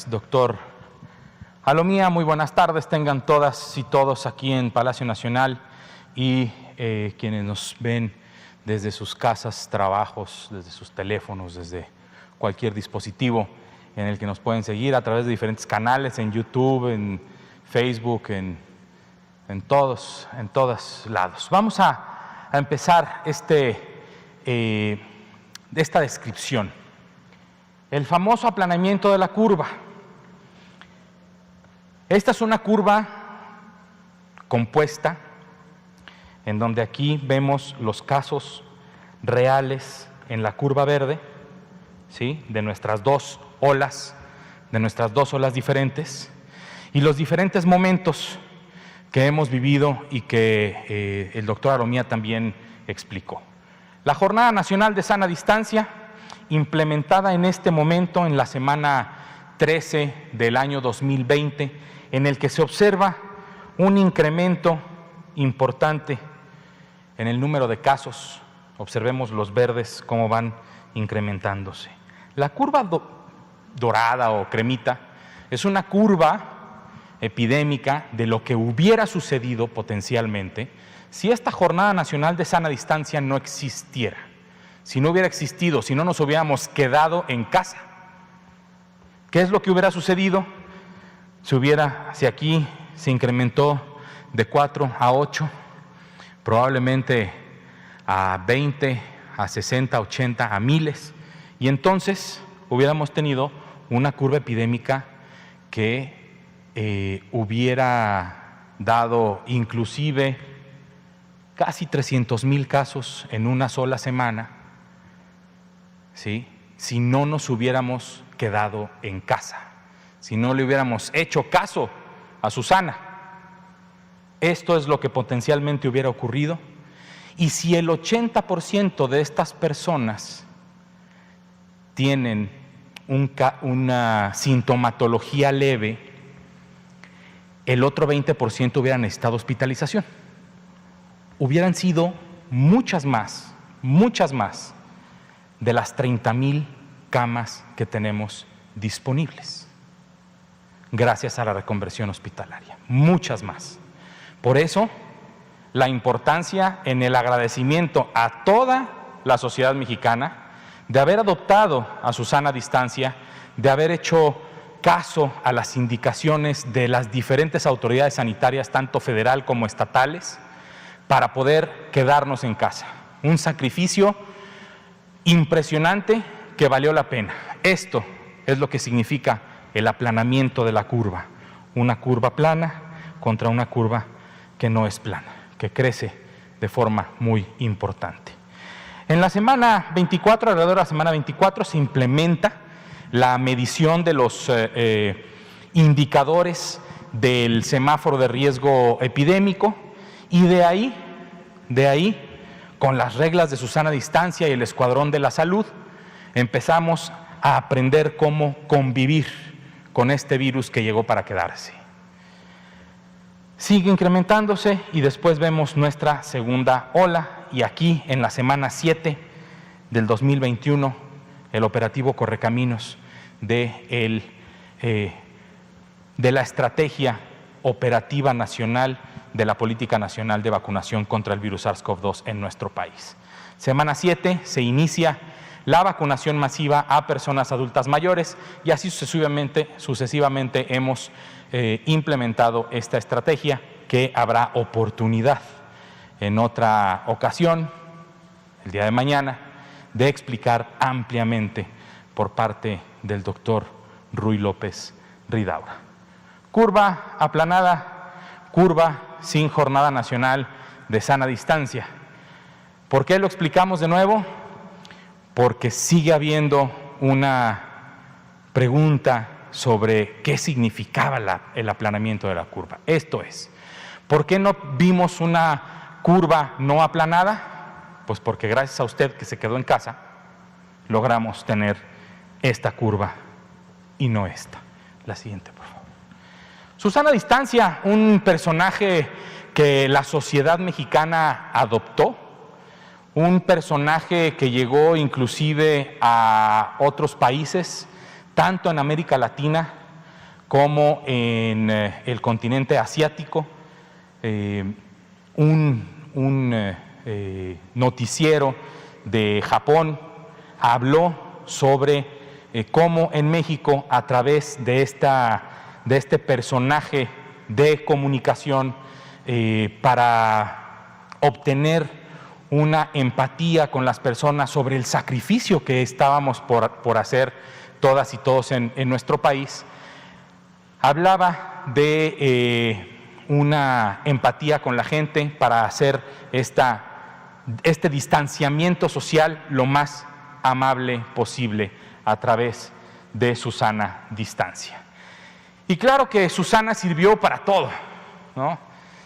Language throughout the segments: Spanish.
Doctor Alomía, muy buenas tardes, tengan todas y todos aquí en Palacio Nacional y quienes nos ven desde sus casas, trabajos, desde sus teléfonos, desde cualquier dispositivo en el que nos pueden seguir a través de diferentes canales, en YouTube, en Facebook, en todos lados. Vamos a empezar esta descripción. El famoso aplanamiento de la curva. Esta es una curva compuesta en donde aquí vemos los casos reales en la curva verde, ¿sí?, de nuestras dos olas diferentes y los diferentes momentos que hemos vivido y que el doctor Alomía también explicó. La Jornada Nacional de Sana Distancia, implementada en este momento en la semana 13 del año 2020, en el que se observa un incremento importante en el número de casos. Observemos los verdes cómo van incrementándose. La curva dorada o cremita es una curva epidémica de lo que hubiera sucedido potencialmente si esta Jornada Nacional de Sana Distancia no existiera. Si no hubiera existido, si no nos hubiéramos quedado en casa. ¿Qué es lo que hubiera sucedido? Si aquí se incrementó de 4 a 8, probablemente a 20, a 60, 80, a miles, y entonces hubiéramos tenido una curva epidémica que hubiera dado inclusive casi 300,000 casos en una sola semana, ¿sí?, si no nos hubiéramos quedado en casa, si no le hubiéramos hecho caso a Susana. Esto es lo que potencialmente hubiera ocurrido. Y si el 80% de estas personas tienen una sintomatología leve, el otro 20% hubieran necesitado hospitalización. Hubieran sido muchas más de las 30,000 camas que tenemos disponibles, gracias a la reconversión hospitalaria, muchas más. Por eso, la importancia en el agradecimiento a toda la sociedad mexicana de haber adoptado a su sana distancia, de haber hecho caso a las indicaciones de las diferentes autoridades sanitarias, tanto federal como estatales, para poder quedarnos en casa. Un sacrificio impresionante que valió la pena. Esto es lo que significa el aplanamiento de la curva. Una curva plana contra una curva que no es plana, que crece de forma muy importante. En la semana 24, alrededor de la semana 24, se implementa la medición de los indicadores del semáforo de riesgo epidémico y de ahí, con las reglas de su sana distancia y el escuadrón de la salud, empezamos a aprender cómo convivir con este virus que llegó para quedarse. Sigue incrementándose y después vemos nuestra segunda ola, y aquí en la semana 7 del 2021, el operativo Correcaminos de la estrategia operativa nacional de la Política Nacional de Vacunación contra el virus SARS-CoV-2 en nuestro país. Semana 7 se inicia la vacunación masiva a personas adultas mayores y así sucesivamente hemos implementado esta estrategia, que habrá oportunidad en otra ocasión, el día de mañana, de explicar ampliamente por parte del doctor Ruy López Ridaura. Curva aplanada, curva sin Jornada Nacional de Sana Distancia. ¿Por qué lo explicamos de nuevo? Porque sigue habiendo una pregunta sobre qué significaba el aplanamiento de la curva. Esto es, ¿por qué no vimos una curva no aplanada? Pues porque gracias a usted que se quedó en casa, logramos tener esta curva y no esta. La siguiente, por favor. Susana Distancia, un personaje que la sociedad mexicana adoptó, un personaje que llegó inclusive a otros países tanto en América Latina como en el continente asiático. Un noticiero de Japón habló sobre cómo en México, a través de este personaje de comunicación, para obtener una empatía con las personas sobre el sacrificio que estábamos por hacer todas y todos en nuestro país, hablaba de una empatía con la gente para hacer este distanciamiento social lo más amable posible a través de su sana distancia. Y claro que Susana sirvió para todo, ¿no?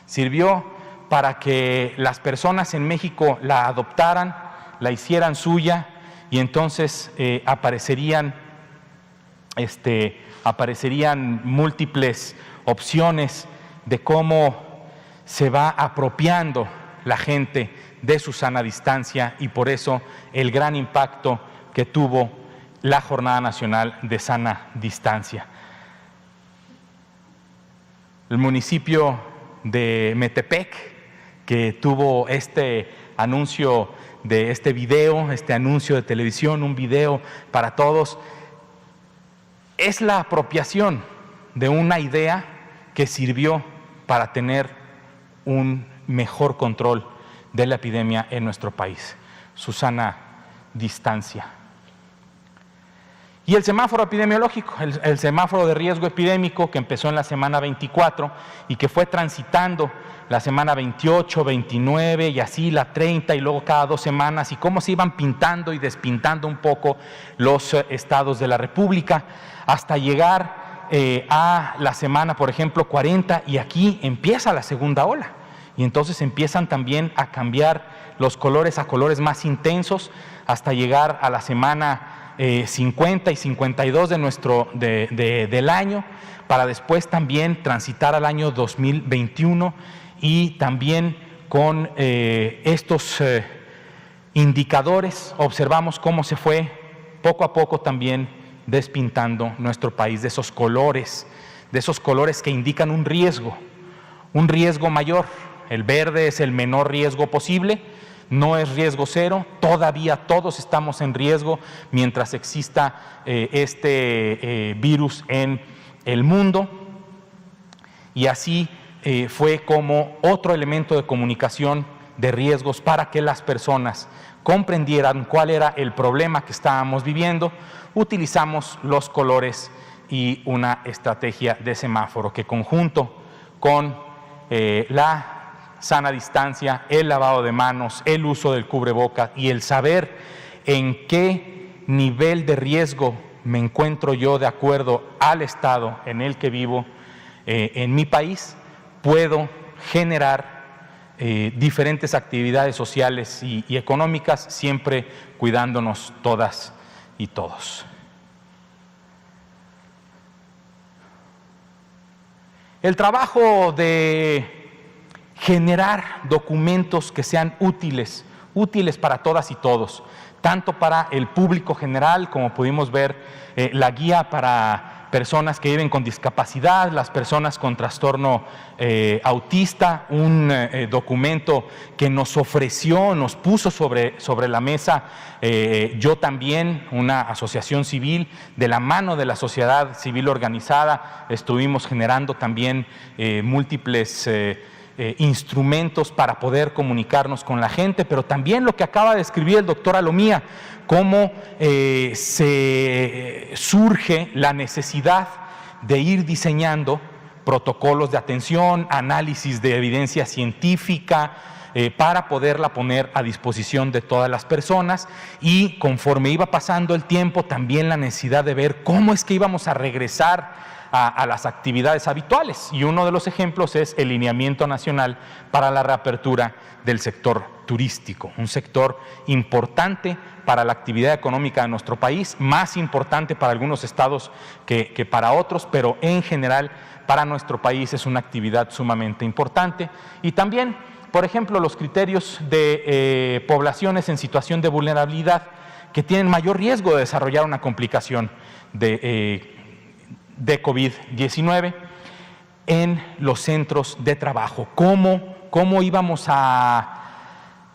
Sirvió para que las personas en México la adoptaran, la hicieran suya, y entonces aparecerían múltiples opciones de cómo se va apropiando la gente de su sana distancia, y por eso el gran impacto que tuvo la Jornada Nacional de Sana Distancia. El municipio de Metepec, que tuvo este anuncio de este video, este anuncio de televisión, un video para todos, es la apropiación de una idea que sirvió para tener un mejor control de la epidemia en nuestro país, su sana distancia. Y el semáforo epidemiológico, el semáforo de riesgo epidémico, que empezó en la semana 24 y que fue transitando la semana 28, 29 y así la 30, y luego cada 2 semanas, y cómo se iban pintando y despintando un poco los estados de la República, hasta llegar a la semana, por ejemplo, 40, y aquí empieza la segunda ola. Y entonces empiezan también a cambiar los colores a colores más intensos, hasta llegar a la semana 50 y 52 del año, para después también transitar al año 2021, y también con estos indicadores observamos cómo se fue poco a poco también despintando nuestro país de esos colores que indican un riesgo mayor. El verde es el menor riesgo posible, no es riesgo cero, todavía todos estamos en riesgo mientras exista este virus en el mundo. Y así fue como otro elemento de comunicación de riesgos para que las personas comprendieran cuál era el problema que estábamos viviendo. Utilizamos los colores y una estrategia de semáforo que, conjunto con la sana distancia, el lavado de manos, el uso del cubrebocas y el saber en qué nivel de riesgo me encuentro yo de acuerdo al estado en el que vivo en mi país, puedo generar diferentes actividades sociales y económicas, siempre cuidándonos todas y todos. El trabajo de generar documentos que sean útiles para todas y todos, tanto para el público general, como pudimos ver la guía para personas que viven con discapacidad, las personas con trastorno autista, un documento que nos ofreció, nos puso sobre la mesa Yo También, una asociación civil, de la mano de la sociedad civil organizada, estuvimos generando también múltiples instrumentos para poder comunicarnos con la gente, pero también lo que acaba de escribir el doctor Alomía, cómo surge la necesidad de ir diseñando protocolos de atención, análisis de evidencia científica, para poderla poner a disposición de todas las personas, y conforme iba pasando el tiempo también la necesidad de ver cómo es que íbamos a regresar a las actividades habituales, y uno de los ejemplos es el lineamiento nacional para la reapertura del sector turístico, un sector importante para la actividad económica de nuestro país, más importante para algunos estados que para otros, pero en general para nuestro país es una actividad sumamente importante. Y también, por ejemplo, los criterios de poblaciones en situación de vulnerabilidad, que tienen mayor riesgo de desarrollar una complicación de COVID-19 en los centros de trabajo. ¿Cómo íbamos a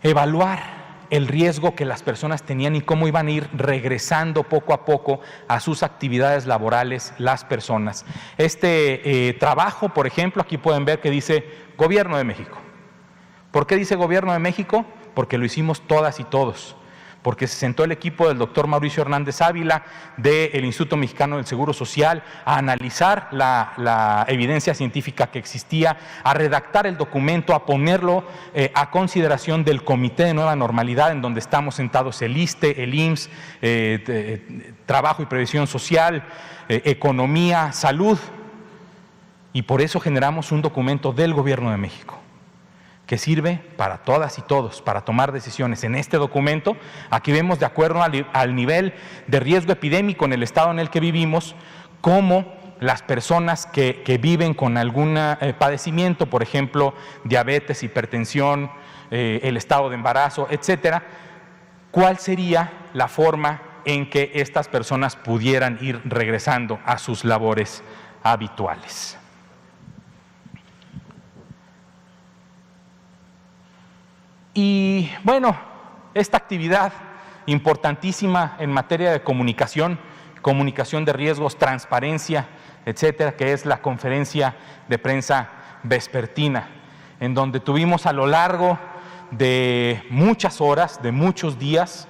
evaluar el riesgo que las personas tenían y cómo iban a ir regresando poco a poco a sus actividades laborales las personas? Este trabajo, por ejemplo, aquí pueden ver que dice Gobierno de México. ¿Por qué dice Gobierno de México? Porque lo hicimos todas y todos. Porque se sentó el equipo del doctor Mauricio Hernández Ávila del Instituto Mexicano del Seguro Social a analizar la evidencia científica que existía, a redactar el documento, a ponerlo a consideración del Comité de Nueva Normalidad, en donde estamos sentados el ISSSTE, el IMSS, Trabajo y Previsión Social, Economía, Salud, y por eso generamos un documento del Gobierno de México que sirve para todas y todos, para tomar decisiones. En este documento, aquí vemos, de acuerdo al nivel de riesgo epidémico en el estado en el que vivimos, cómo las personas que viven con algún padecimiento, por ejemplo, diabetes, hipertensión, el estado de embarazo, etcétera, cuál sería la forma en que estas personas pudieran ir regresando a sus labores habituales. Y bueno, esta actividad importantísima en materia de comunicación de riesgos, transparencia, etcétera, que es la conferencia de prensa vespertina, en donde tuvimos a lo largo de muchas horas, de muchos días,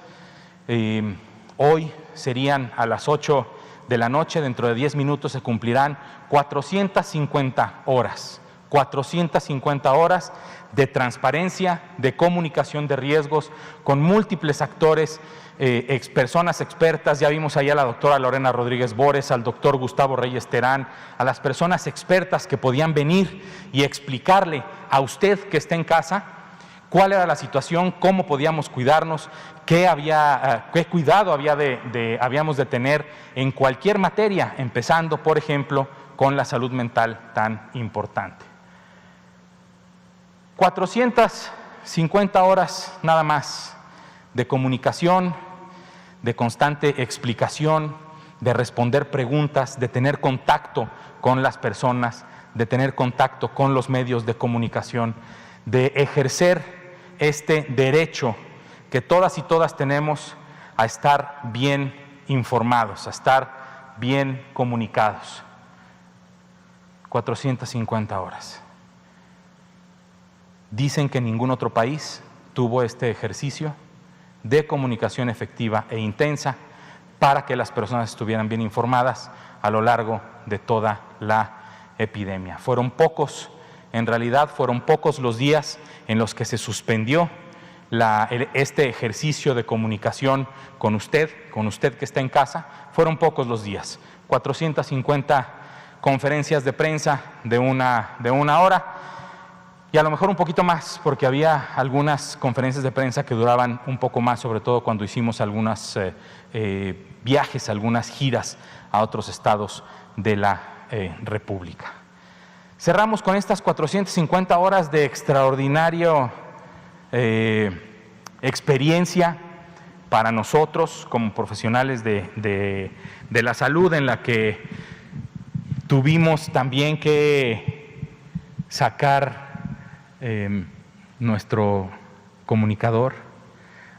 hoy serían a las 8 de la noche, dentro de 10 minutos se cumplirán 450 horas. 450 horas de transparencia, de comunicación de riesgos, con múltiples actores, personas expertas. Ya vimos ahí a la doctora Lorena Rodríguez Bores, al doctor Gustavo Reyes Terán, a las personas expertas que podían venir y explicarle a usted que está en casa cuál era la situación, cómo podíamos cuidarnos, qué cuidado habíamos de tener en cualquier materia, empezando, por ejemplo, con la salud mental tan importante. 450 horas nada más de comunicación, de constante explicación, de responder preguntas, de tener contacto con las personas, de tener contacto con los medios de comunicación, de ejercer este derecho que todas y todas tenemos a estar bien informados, a estar bien comunicados. 450 horas. Dicen que ningún otro país tuvo este ejercicio de comunicación efectiva e intensa para que las personas estuvieran bien informadas a lo largo de toda la epidemia. Fueron pocos, en realidad fueron pocos los días en los que se suspendió este ejercicio de comunicación con usted que está en casa. Fueron pocos los días, 450 conferencias de prensa de una hora, y a lo mejor un poquito más, porque había algunas conferencias de prensa que duraban un poco más, sobre todo cuando hicimos algunos viajes, algunas giras a otros estados de la República. Cerramos con estas 450 horas de extraordinario experiencia para nosotros como profesionales de la salud, en la que tuvimos también que sacar nuestro comunicador.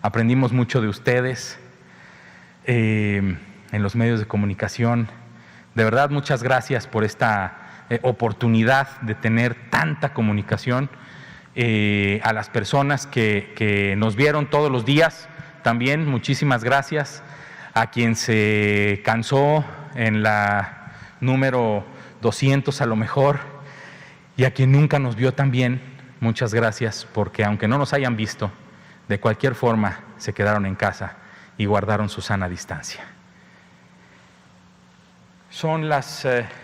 Aprendimos mucho de ustedes en los medios de comunicación. De verdad, muchas gracias por esta oportunidad de tener tanta comunicación. A las personas que nos vieron todos los días, también muchísimas gracias. A quien se cansó en la número 200 a lo mejor, y a quien nunca nos vio también, muchas gracias, porque aunque no nos hayan visto, de cualquier forma se quedaron en casa y guardaron su sana distancia. Son las